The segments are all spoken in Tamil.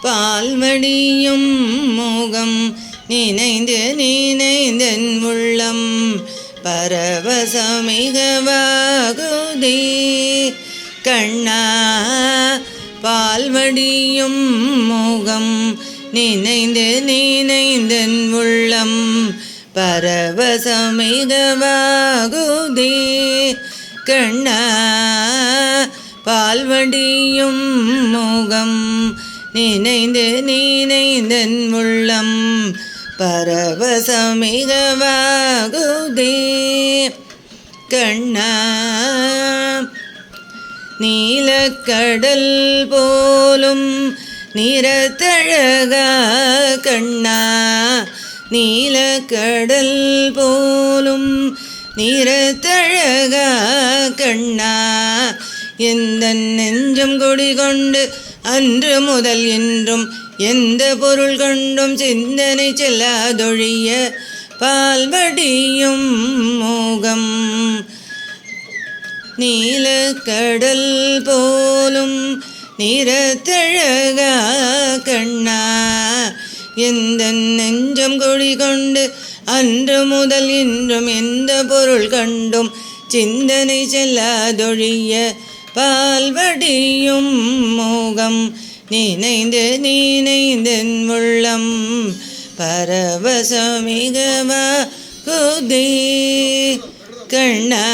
பால்வடியும் முகம் நினைந்து நினைந்தன் உள்ளம் பரவசமிகவாகுதே கண்ணா. பால்வடியும் முகம் நினைந்து நினைந்தன் உள்ளம் பரவசமிகவாகுதே கண்ணா. பால்வடியும் முகம் நினைந்து நினைந்தன் உள்ளம் பரவசமிகவாகுதே கண்ணா. நீலக்கடல் போலும் நிறத்தழகா கண்ணா. நீலக்கடல் போலும் நிறத்தழகா கண்ணா. எந்த நெஞ்சம் குடிகொண்டு அன்று முதல் என்றும் எந்த பொருள் கொண்டும் சிந்தனை செல்லாதொழிய பால்வடியும் மோகம். நீலக்கடல் போலும் நிறத்தழகா கண்ணா. எந்த நெஞ்சம் குடிகொண்டு அன்று முதல் என்றும் எந்த பொருள் கண்டும் சிந்தனை செல்லாதொழிய பால்வடியும் மோகம். நினைந்து நினைந்தன் உள்ளம் பரவசமிகவாகுதே கண்ணா.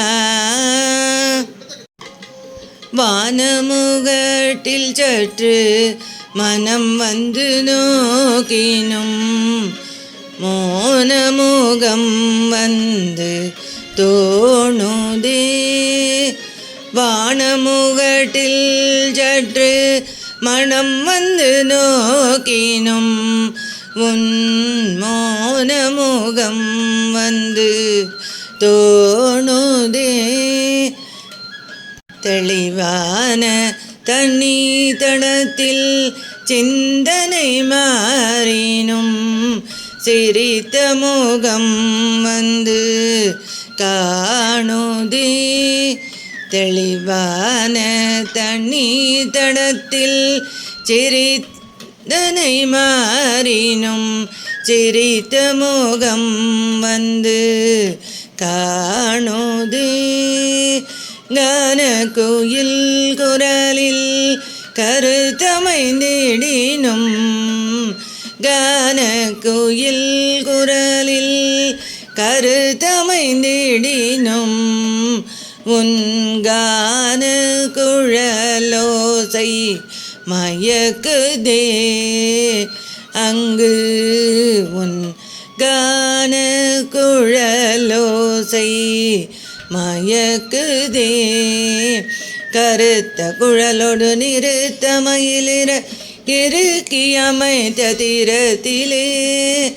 வானமுகட்டில் சற்று மனம் வந்து நோக்கினும் மோனமுகம் வந்து தோணுதே. வானமுகட்டில் சற்று மனம் வந்து நோக்கினும் உன் மோனமுகம் வந்து தோணுதே. தெளிவான தண்ணீர் தடத்தில் சிந்தனை மாறினும் சிரித்த முகம் வந்து காணுதே. தெளிவான தண்ணீர் தடத்தில் சிரித்தனை மாறினும் சிரித்த முகம் வந்து காணுதே. கான கோயில் குரலில் கருத்தமைந்திடினும் கான கோயில் குரலில் கருத்தமைந்திடினும் உன் கான குழலோசை மயக்குதே. அங்கு உன் கான குழலோசை மயக்குதே. கருத்த குழலோடு நிறுத்த மயிலிற இறுக்கி அமைத்த திறத்திலே.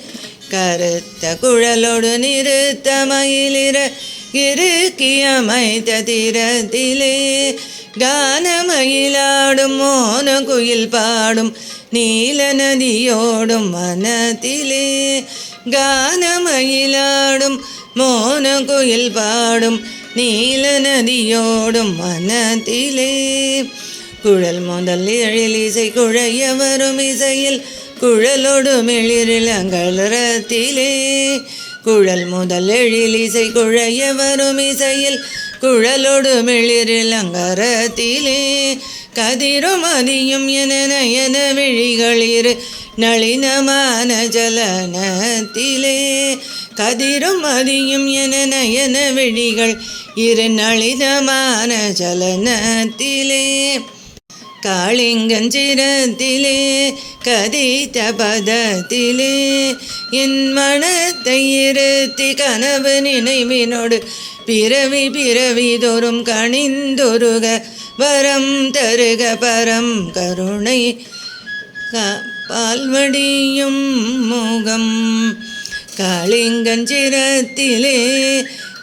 கருத்த குழலோடு நிறுத்த மயிலிற இறுக்கி அமைத்த திறத்திலே. கானமயிலாடும் மோன குயில் பாடும் நீல நதியோடும் மனத்திலே. கானமயிலாடும் மோன குயில் பாடும் நீல நதியோடும் மனத்திலே. குழல் முதல் எழில் இசை குழைய வரும் இசையில் குழலோடு மெளிரிலங்களத்திலே. குழல் முதல் எழில் இசை குழைய வரும் இசையில் குழலோடு மெளிரிலங்கரத்திலே. கதிரும் அதியும் என நயன விழிகளிரு நளினமான ஜலனத்திலே. கதிரும் அதியும் என நயன விழிகள் இரு நளினமான ஜலனத்திலே. காளிங்கஞ்சிரத்திலே கதித்த பதத்திலே என் மனத்தை இருத்தி கனவு நினைவினோடு பிறவி பிறவி தோறும் கணிந்தொருக வரம் தருக பரம் கருணை. பால்வடியும் முகம் காளிங்கஞ்சிரத்திலே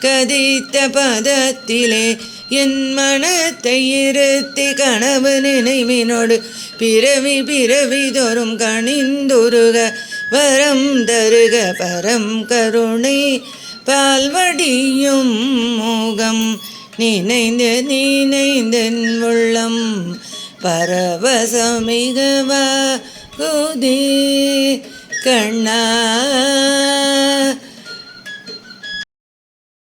கதித்த பதத்திலே என் மனத்தை இருத்தி கனவு நினைவினோடு பிறவி பிறவி தோறும் கணிந்துருக வரம் தருக பரம் கருணை. பால்வடியும் முகம் நினைந்து நினைந்தன் உள்ளம் பரவசமிகவா குதே கண்ணா